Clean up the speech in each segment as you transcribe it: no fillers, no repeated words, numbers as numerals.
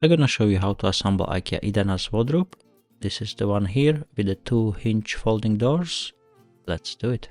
I'm gonna show you how to assemble Ikea IDANÄS wardrobe. This is the one here with the 2 hinge folding doors. Let's do it.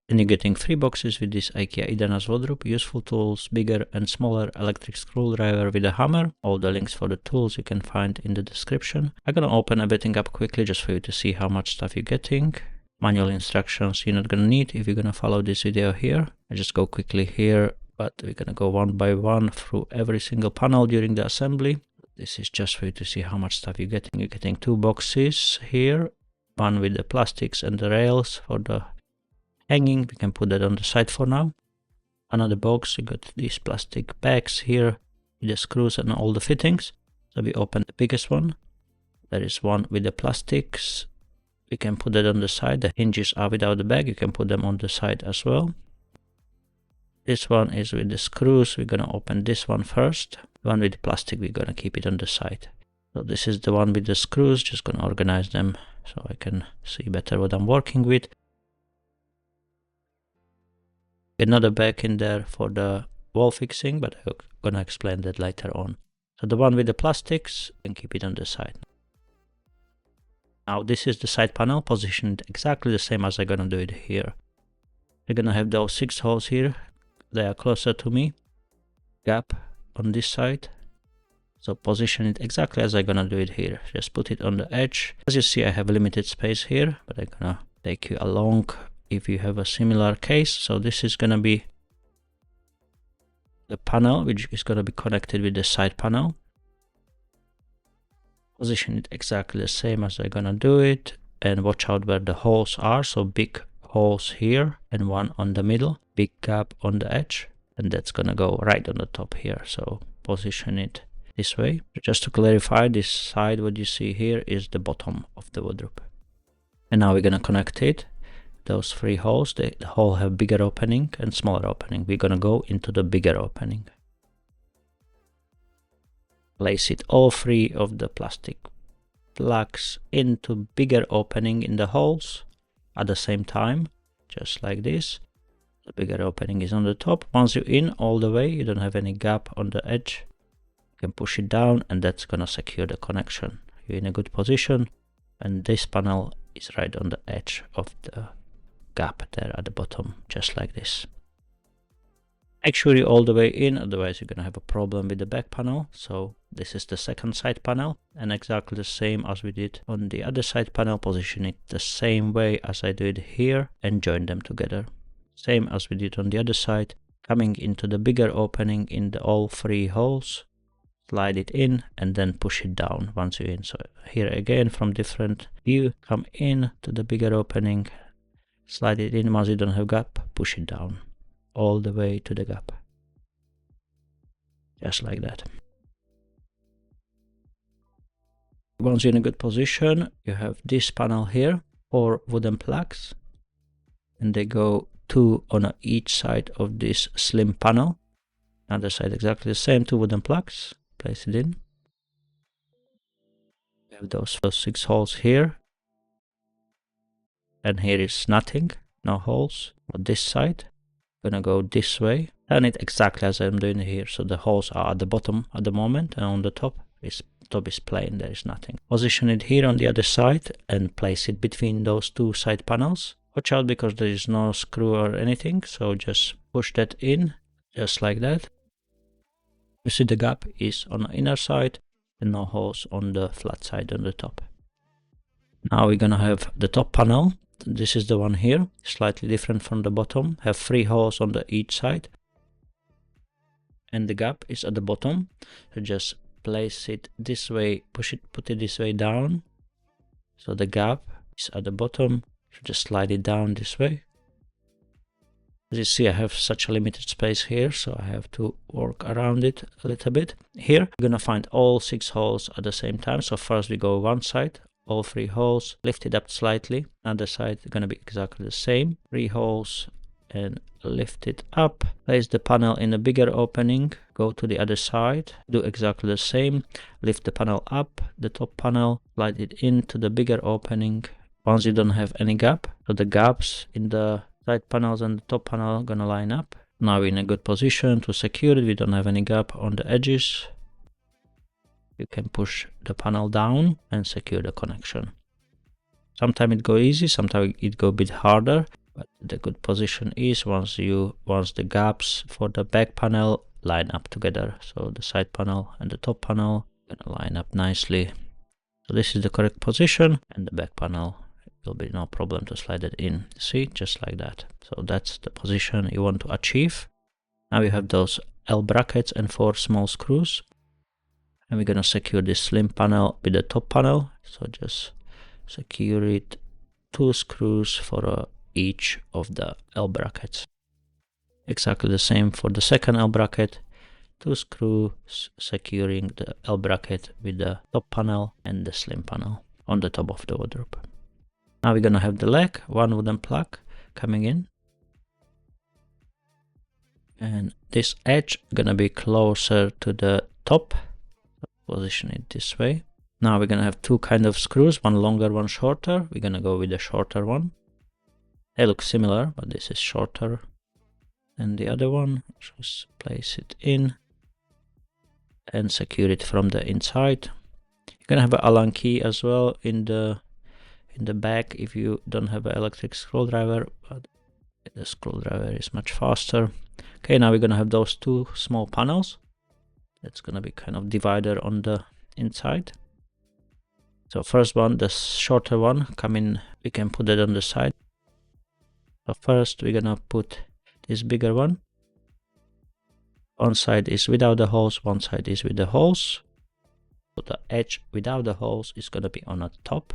And you're getting 3 boxes with this Ikea IDANÄS wardrobe, useful tools, bigger and smaller electric screwdriver with a hammer. All the links for the tools you can find in the description. I'm gonna open everything up quickly just for you to see how much stuff you're getting. Manual instructions you're not gonna need if you're gonna follow this video here. I just go quickly here, but we're gonna go one by one through every single panel during the assembly. This is just for you to see how much stuff you're getting. You're getting 2 boxes here, one with the plastics and the rails for the hanging. We can put that on the side for now. Another box, you got these plastic bags here with the screws and all the fittings. So we open the biggest one. There is one with the plastics. We can put that on the side. The hinges are without the bag. You can put them on the side as well. This one is with the screws. We're gonna open this one first. The one with the plastic, we're gonna keep it on the side. So this is the one with the screws. Just gonna organize them so I can see better what I'm working with. Another bag in there for the wall fixing, but I'm gonna explain that later on. So the one with the plastics, you can keep it on the side. Now this is the side panel, positioned exactly the same as I'm gonna do it here. We're gonna have those 6 holes here. They are closer to me. Gap on this side. So position it exactly as I'm gonna do it here. Just put it on the edge. As you see, I have limited space here, but I'm gonna take you along if you have a similar case. So this is gonna be the panel, which is gonna be connected with the side panel. Position it exactly the same as I'm gonna do it, and watch out where the holes are. So big holes here and one on the middle, big gap on the edge, and that's gonna go right on the top here. So position it this way. Just to clarify, this side what you see here is the bottom of the wardrobe. And now we're gonna connect it. Those 3 holes, the hole have bigger opening and smaller opening. We're gonna go into the bigger opening. Place it all 3 of the plastic plugs into bigger opening in the holes at the same time, just like this. The bigger opening is on the top. Once you're in all the way, you don't have any gap on the edge, you can push it down and that's gonna secure the connection. You're in a good position, and this panel is right on the edge of the gap there at the bottom, just like this. Make sure you're all the way in, otherwise you're gonna have a problem with the back panel. So this is the second side panel, and exactly the same as we did on the other side panel. Position it the same way as I did here and join them together. Same as we did on the other side, coming into the bigger opening in the all 3 holes, slide it in and then push it down once you're in. So here again, from different view, come in to the bigger opening, slide it in. Once you don't have gap, push it down all the way to the gap, just like that. Once you're in a good position, you have this panel here, 4 wooden plugs, and they go 2 on each side of this slim panel. Other side exactly the same, 2 wooden plugs. Place it in. We have those 6 holes here, and here is nothing, no holes. On this side, gonna go this way, turn it exactly as I'm doing here. So the holes are at the bottom at the moment, and on the top is plain, there is nothing. Position it here on the other side and place it between those 2 side panels. Watch out because there is no screw or anything, so just push that in, just like that. You see the gap is on the inner side and no holes on the flat side on the top. Now we're gonna have the top panel. This is the one here, slightly different from the bottom. Have 3 holes on the each side, and the gap is at the bottom. So just place it this way, put it this way down. So the gap is at the bottom. So just slide it down this way. As you see, I have such a limited space here, so I have to work around it a little bit. Here, you're gonna find all 6 holes at the same time. So first we go one side, all 3 holes, lift it up slightly. Other side is gonna be exactly the same. 3 holes and lift it up. Place the panel in a bigger opening. Go to the other side. Do exactly the same. Lift the panel up, the top panel, slide it into the bigger opening. Once you don't have any gap, so the gaps in the side panels and the top panel are gonna line up. Now we're in a good position to secure it. We don't have any gap on the edges. You can push the panel down and secure the connection. Sometimes it go easy, sometimes it go a bit harder, but the good position is once the gaps for the back panel line up together. So the side panel and the top panel gonna line up nicely. So this is the correct position, and the back panel will be no problem to slide it in. See, just like that. So that's the position you want to achieve. Now we have those L brackets and 4 small screws, and we're gonna secure this slim panel with the top panel. So just secure it 2 screws for each of the L brackets. Exactly the same for the second L bracket. 2 screws securing the L bracket with the top panel and the slim panel on the top of the wardrobe. Now we're gonna have the leg, 1 wooden plug coming in. And this edge gonna be closer to the top. Position it this way. Now we're gonna have 2 kind of screws, one longer, one shorter. We're gonna go with the shorter one. They look similar, but this is shorter than the other one. Just place it in and secure it from the inside. You're gonna have an Allen key as well in the back if you don't have an electric screwdriver, but the screwdriver is much faster. Okay, now we're gonna have those 2 small panels. That's gonna be kind of divider on the inside. So first one, the shorter one, we can put it on the side. So first we're gonna put this bigger one. One side is without the holes, one side is with the holes. So the edge without the holes is gonna be on the top.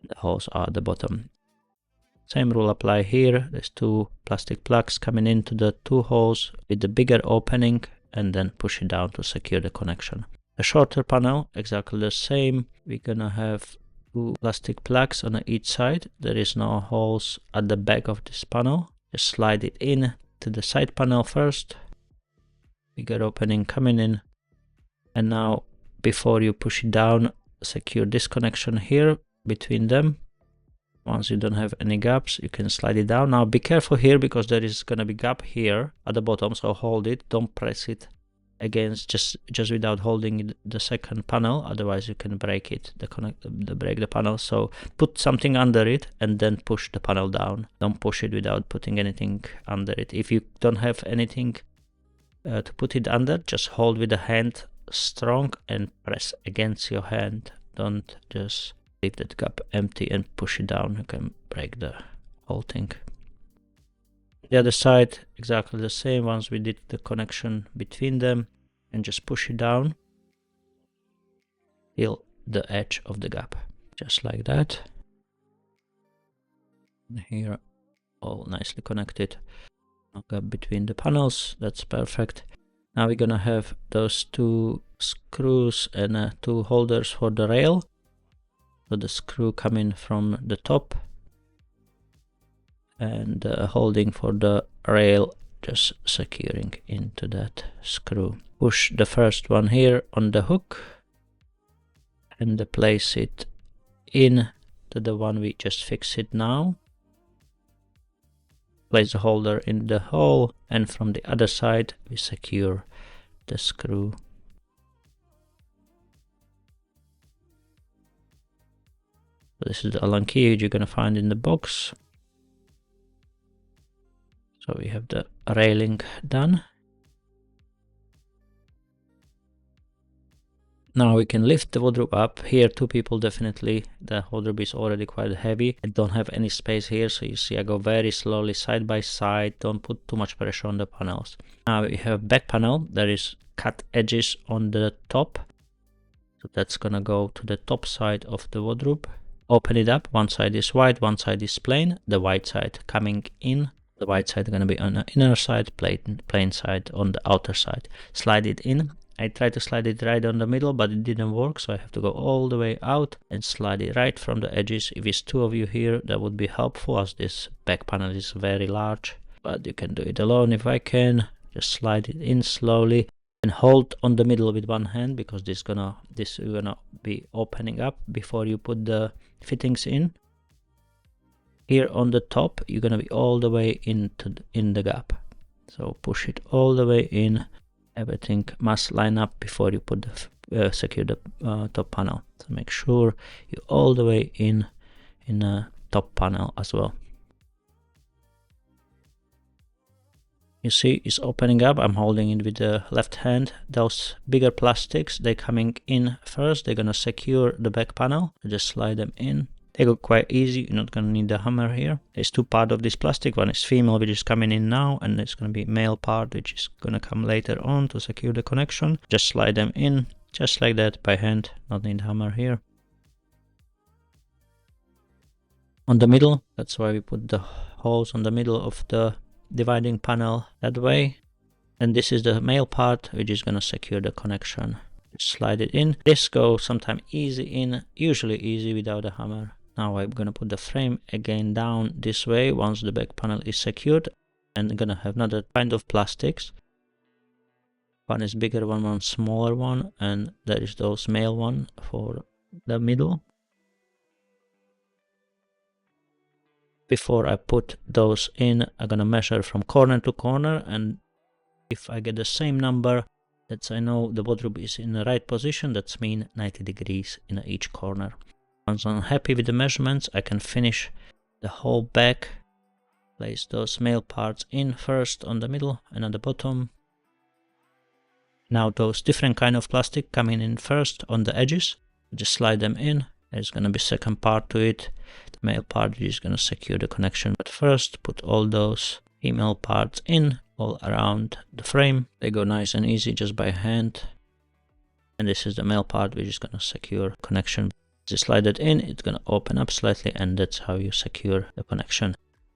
The holes are at the bottom. Same rule apply here. There's 2 plastic plugs coming into the 2 holes with the bigger opening, and then push it down to secure the connection. The shorter panel, exactly the same. We're gonna have 2 plastic plugs on each side. There is no holes at the back of this panel. Just slide it in to the side panel first. Bigger opening coming in. And now, before you push it down, secure this connection here between them. Once you don't have any gaps, you can slide it down. Now be careful here because there is gonna be gap here at the bottom, so hold it, don't press it against just without holding the second panel, otherwise you can break it, break the panel. So put something under it and then push the panel down. Don't push it without putting anything under it. If you don't have anything to put it under, just hold with the hand strong and press against your hand. Don't just leave that gap empty and push it down. You can break the whole thing. The other side, exactly the same. Once we did the connection between them, and just push it down till the edge of the gap, just like that. And here, all nicely connected. No gap between the panels. That's perfect. Now we're gonna have those 2 screws and 2 holders for the rail. So the screw coming from the top and holding for the rail, just securing into that screw. Push the first one here on the hook and place it in to the one we just fixed it now. Place the holder in the hole, and from the other side we secure the screw. This is the Allen key you're gonna find in the box. So we have the railing done. Now we can lift the wardrobe up. Here 2 people definitely. The wardrobe is already quite heavy. I don't have any space here, so you see I go very slowly side by side. Don't put too much pressure on the panels. Now we have back panel. There is cut edges on the top. So that's gonna go to the top side of the wardrobe. Open it up. One side is white, one side is plain. The white side coming in. The white side is gonna be on the inner side, plain side on the outer side. Slide it in. I tried to slide it right on the middle, but it didn't work, so I have to go all the way out and slide it right from the edges. If it's 2 of you here, that would be helpful, as this back panel is very large. But you can do it alone if I can. Just slide it in slowly and hold on the middle with one hand, because this is gonna be opening up before you put the fittings in. Here on the top, you're gonna be all the way in the gap. So push it all the way in. Everything must line up before you put the secure the top panel. So make sure you all the way in the top panel as well. You see it's opening up. I'm holding it with the left hand. Those bigger plastics, they're coming in first. They're gonna secure the back panel. Just slide them in. They go quite easy. You're not gonna need the hammer here. There's two parts of this plastic. One is female, which is coming in now, and there's gonna be male part, which is gonna come later on to secure the connection. Just slide them in, just like that, by hand. Not need hammer here. On the middle, that's why we put the holes on the middle of the dividing panel that way. And this is the male part, which is gonna secure the connection. Just slide it in. This goes sometimes easy in, usually easy without a hammer. Now I'm gonna put the frame again down this way once the back panel is secured, and I'm gonna have another kind of plastics. One is bigger one smaller one, and there is those male one for the middle. Before I put those in, I'm gonna measure from corner to corner, and if I get the same number, that's I know the wardrobe is in the right position. That's mean 90 degrees in each corner. Once I'm happy with the measurements, I can finish the whole back. Place those male parts in first on the middle and on the bottom. Now those different kind of plastic coming in first on the edges. Just slide them in. There's gonna be second part to it. The male part is gonna secure the connection, but first put all those female parts in all around the frame. They go nice and easy just by hand. And this is the male part, which is gonna secure connection. Just slide it in, it's gonna open up slightly, and that's how you secure the connection.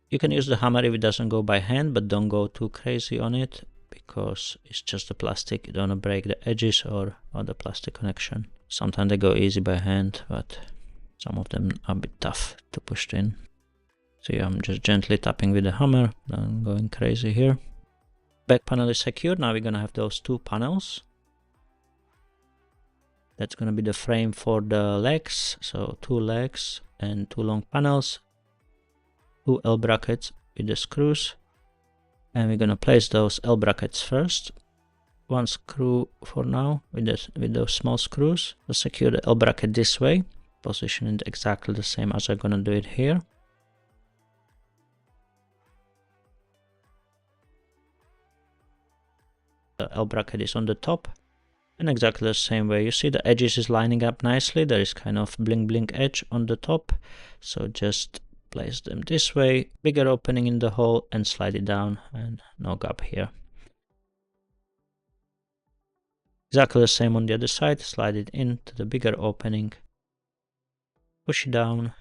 You can use the hammer if it doesn't go by hand, but don't go too crazy on it, because it's just the plastic. You don't wanna break the edges or the plastic connection. Sometimes they go easy by hand, but some of them are a bit tough to push in. See, I'm just gently tapping with the hammer, not going crazy here. Back panel is secured. Now we're gonna have those two panels. That's gonna be the frame for the legs. So 2 legs and 2 long panels, 2 L brackets with the screws. And we're gonna place those L brackets first. 1 screw for now with those small screws. We'll secure the L bracket this way. Position it exactly the same as I'm gonna do it here. The L bracket is on the top, and exactly the same way. You see the edges is lining up nicely. There is kind of blink edge on the top, so just place them this way, bigger opening in the hole, and slide it down, and no gap here. Exactly the same on the other side. Slide it into the bigger opening, push it down,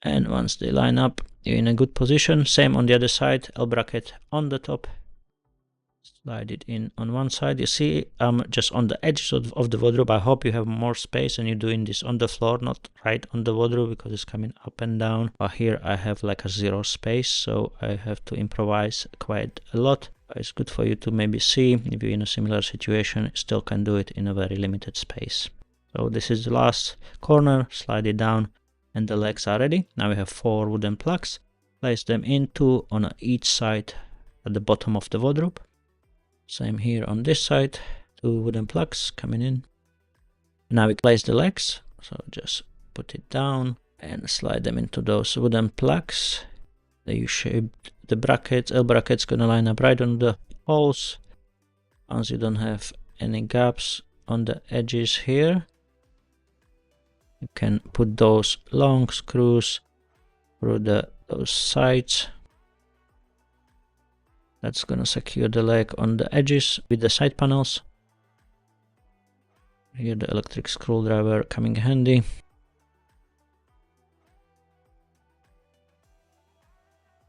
and once they line up, you're in a good position. Same on the other side, L bracket on the top, slide it in on one side. You see I'm just on the edges of the wardrobe. I hope you have more space and you're doing this on the floor, not right on the wardrobe, because it's coming up and down. But here I have like a 0 space, so I have to improvise quite a lot. It's good for you to maybe see if you're in a similar situation, still can do it in a very limited space. So this is the last corner, slide it down, and the legs are ready. Now we have 4 wooden plugs. Place them in, 2 on each side at the bottom of the wardrobe. Same here on this side, 2 wooden plugs coming in. Now we place the legs, so just put it down and slide them into those wooden plugs. The U-shaped, the brackets, L brackets gonna line up right on the holes. Once you don't have any gaps on the edges here, you can put those long screws through those sides. That's gonna secure the leg on the edges with the side panels. Here the electric screwdriver coming handy.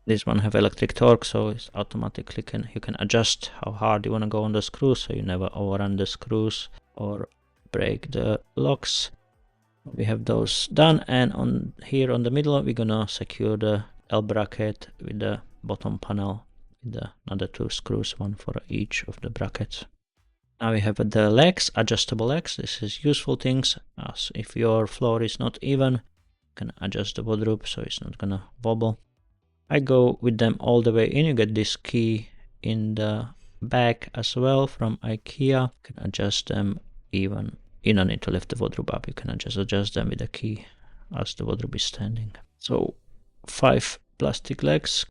This one have electric torque, so it's automatically you can adjust how hard you want to go on the screws, so you never overrun the screws or break the locks. We have those done, and on here on the middle we're gonna secure the L bracket with the bottom panel with another 2 screws, 1 for each of the brackets. Now we have the legs, adjustable legs. This is useful things, as if your floor is not even, you can adjust the wardrobe so it's not gonna wobble. I go with them all the way in. You get this key in the back as well from Ikea. You can adjust them even. You don't need to lift the wardrobe up. You can just adjust them with a key as the wardrobe is standing. So 5 plastic legs.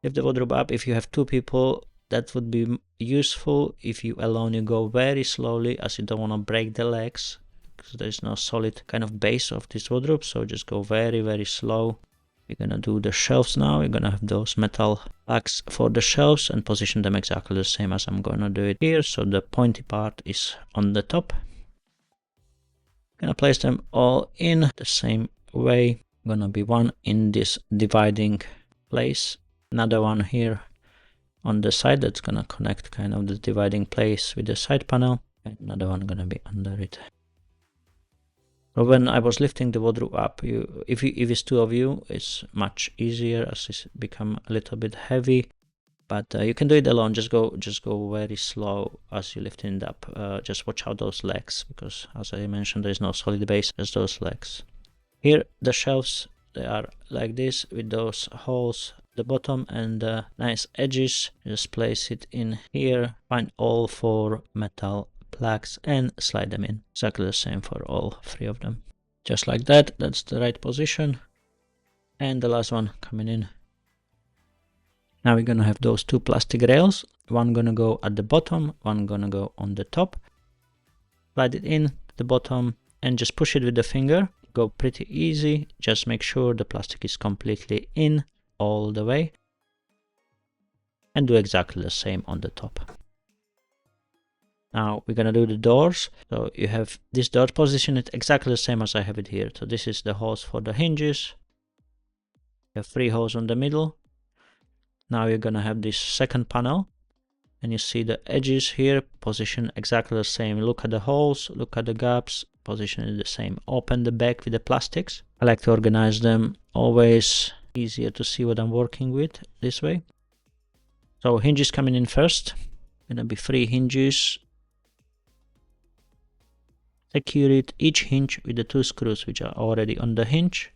Lift the wardrobe up. If you have 2 people, that would be useful. If you alone, you go very slowly as you don't want to break the legs, because there's no solid kind of base of this wardrobe. So just go very, very slow. We're gonna do the shelves now. We're gonna have those metal plugs for the shelves and position them exactly the same as I'm gonna do it here. So the pointy part is on the top. Gonna place them all in the same way. Gonna be one in this dividing place, another one here on the side that's gonna connect kind of the dividing place with the side panel, and another one gonna be under it. So when I was lifting the wardrobe up, if it's 2 of you, it's much easier as it's become a little bit heavy. But you can do it alone. Just go very slow as you lift it up. Just watch out those legs, because as I mentioned, there is no solid base as those legs. Here the shelves, they are like this with those holes at the bottom and nice edges. Just place it in here. Find all 4 metal plugs and slide them in. Exactly the same for all 3 of them. Just like that. That's the right position. And the last one coming in. Now we're gonna have those 2 plastic rails. One gonna go at the bottom, one gonna go on the top. Slide it in at the bottom and just push it with the finger. Go pretty easy. Just make sure the plastic is completely in all the way. And do exactly the same on the top. Now we're gonna do the doors. So you have this door, position it exactly the same as I have it here. So this is the holes for the hinges. You have 3 holes on the middle. Now you're gonna have this second panel, and you see the edges here, position exactly the same. Look at the holes, look at the gaps, position it the same. Open the back with the plastics. I like to organize them always easier to see what I'm working with this way. So hinges coming in first. Gonna be 3 hinges. Secure it, each hinge with the 2 screws which are already on the hinge.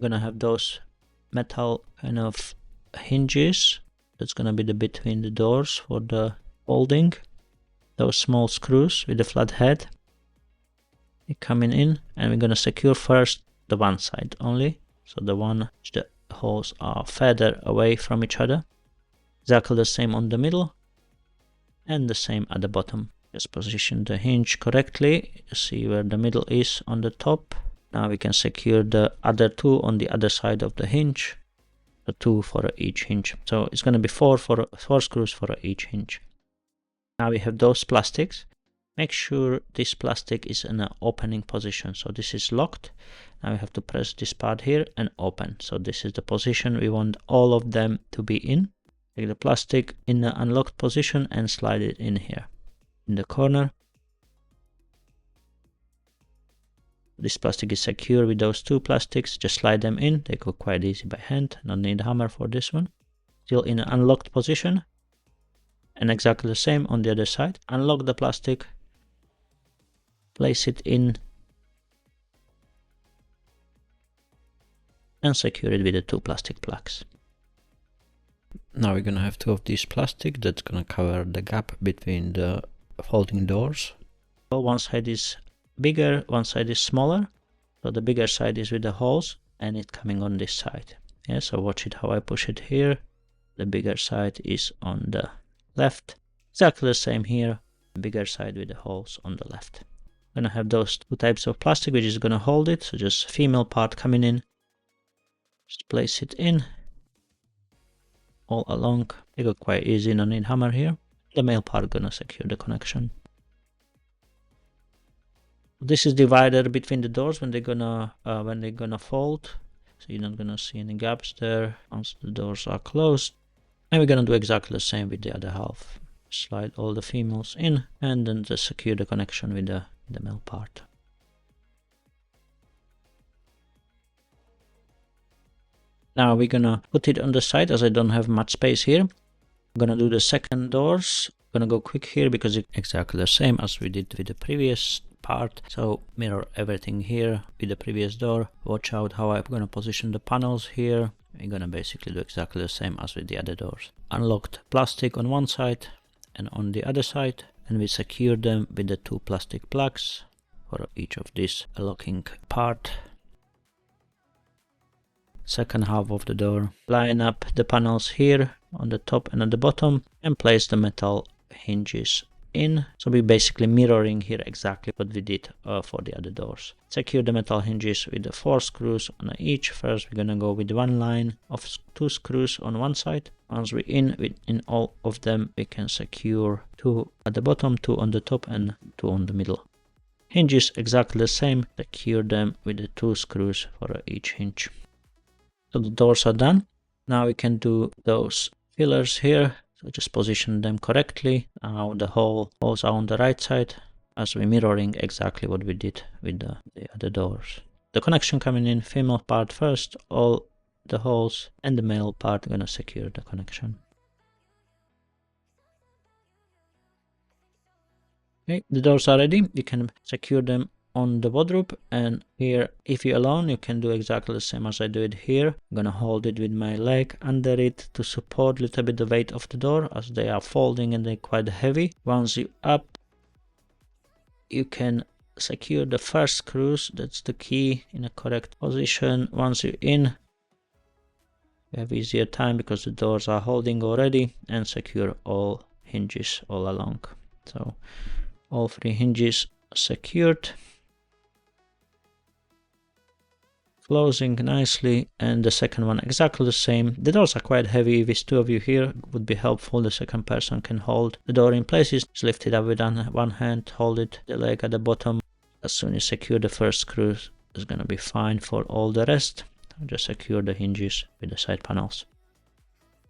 Gonna have those metal kind of hinges. That's gonna be the between the doors for the folding. Those small screws with the flat head. They're coming in, and we're gonna secure first the one side only. So the one, the holes are further away from each other. Exactly the same on the middle. And the same at the bottom. Just position the hinge correctly. See where the middle is on the top. Now we can secure the other 2 on the other side of the hinge. The 2 for each hinge. So it's going to be 4 screws for each hinge. Now we have those plastics. Make sure this plastic is in an opening position. So this is locked. Now we have to press this part here and open. So this is the position we want all of them to be in. Take the plastic in the unlocked position and slide it in here in the corner. This plastic is secure with those 2 plastics. Just slide them in. They go quite easy by hand. Don't need a hammer for this one. Still in an unlocked position. And exactly the same on the other side. Unlock the plastic. Place it in. And secure it with the 2 plastic plugs. Now we're gonna have 2 of these plastic that's gonna cover the gap between the folding doors. So one side is bigger, one side is smaller. So the bigger side is with the holes and it coming on this side. Yeah, so watch it how I push it here. The bigger side is on the left. Exactly the same here. The bigger side with the holes on the left. I'm gonna have those 2 types of plastic which is gonna hold it. So just female part coming in. Just place it in. All along. They go quite easy, no need hammer here. The male part gonna secure the connection. This is divider between the doors when they're gonna fold, so you're not gonna see any gaps there once the doors are closed. And we're gonna do exactly the same with the other half. Slide all the females in and then just secure the connection with the male part. Now we're gonna put it on the side as I don't have much space here. I'm gonna do the second doors. I'm gonna go quick here because it's exactly the same as we did with the previous part. So mirror everything here with the previous door. Watch out how I'm gonna position the panels here. we're gonna basically do exactly the same as with the other doors. Unlocked plastic on one side and on the other side, and we secure them with the 2 plastic plugs for each of this locking part. Second half of the door. Line up the panels here on the top and at the bottom and place the metal hinges in. So we're basically mirroring here exactly what we did for the other doors. Secure the metal hinges with the 4 screws on each. First we're gonna go with one line of 2 screws on one side. Once we're in all of them, we can secure 2 at the bottom, 2 on the top and 2 on the middle. Hinges exactly the same. Secure them with the 2 screws for each hinge. So the doors are done. Now we can do those fillers here. So just position them correctly. Now the holes are on the right side as we're mirroring exactly what we did with the other doors. The connection coming in, female part first, all the holes, and the male part gonna secure the connection. Okay, the doors are ready. You can secure them on the wardrobe, and here if you're alone you can do exactly the same as I do it here. I'm gonna hold it with my leg under it to support a little bit the weight of the door as they are folding and they're quite heavy. Once you're up, you can secure the first screws, that's the key, in a correct position. Once you're in, you have easier time because the doors are holding already, and secure all hinges all along. So all 3 hinges secured. Closing nicely, and the second one exactly the same. The doors are quite heavy. If it's 2 of you here, it would be helpful. The second person can hold the door in place. Just lift it up with one hand, hold it, the leg at the bottom. As soon as you secure the first screws, it's gonna be fine for all the rest. Just secure the hinges with the side panels.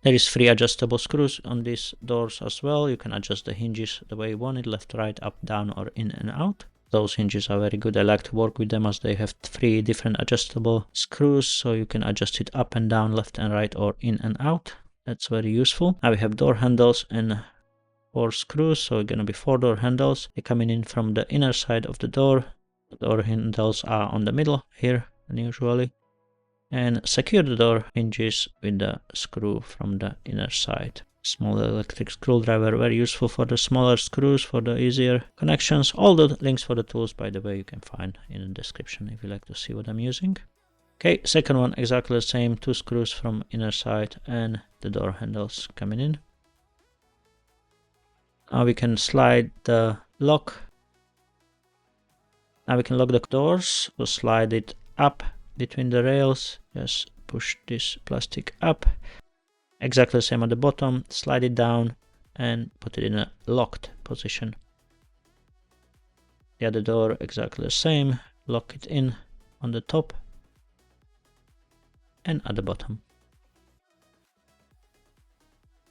There is 3 adjustable screws on these doors as well. You can adjust the hinges the way you want it, left, right, up, down, or in and out. Those hinges are very good. I like to work with them as they have 3 different adjustable screws, so you can adjust it up and down, left and right, or in and out. That's very useful. Now we have door handles and 4 screws, so it's gonna be 4 door handles. They're coming in from the inner side of the door. The door handles are on the middle here, unusually. And secure the door hinges with the screw from the inner side. Small electric screwdriver, very useful for the smaller screws for the easier connections. All the links for the tools, by the way, you can find in the description if you like to see what I'm using. Okay, second one exactly the same, 2 screws from inner side and the door handles coming in. Now we can slide the lock. Now we can lock the doors, so slide it up between the rails. Just push this plastic up. Exactly the same at the bottom, slide it down and put it in a locked position. The other door exactly the same, lock it in on the top and at the bottom.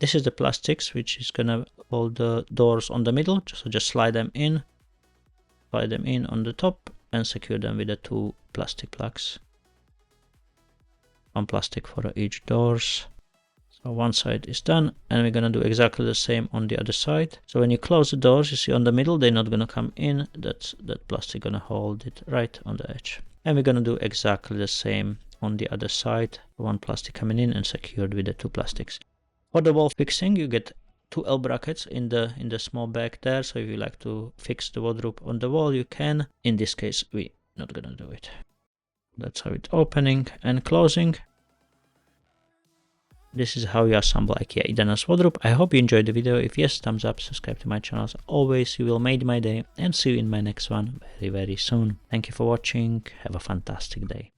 This is the plastics which is gonna hold the doors on the middle, so just slide them in on the top and secure them with the 2 plastic plugs. 1 plastic for each doors. So one side is done, and we're gonna do exactly the same on the other side. So when you close the doors, you see on the middle, they're not gonna come in. That plastic gonna hold it right on the edge. And we're gonna do exactly the same on the other side. 1 plastic coming in and secured with the 2 plastics. For the wall fixing, you get 2 L brackets in the small bag there. So if you like to fix the wardrobe on the wall, you can. In this case, we're not gonna do it. That's how it's opening and closing. This is how you assemble IKEA IDANÄS Wardrobe. I hope you enjoyed the video. If yes, thumbs up, subscribe to my channel. As always, you will make my day, and see you in my next one very, very soon. Thank you for watching. Have a fantastic day.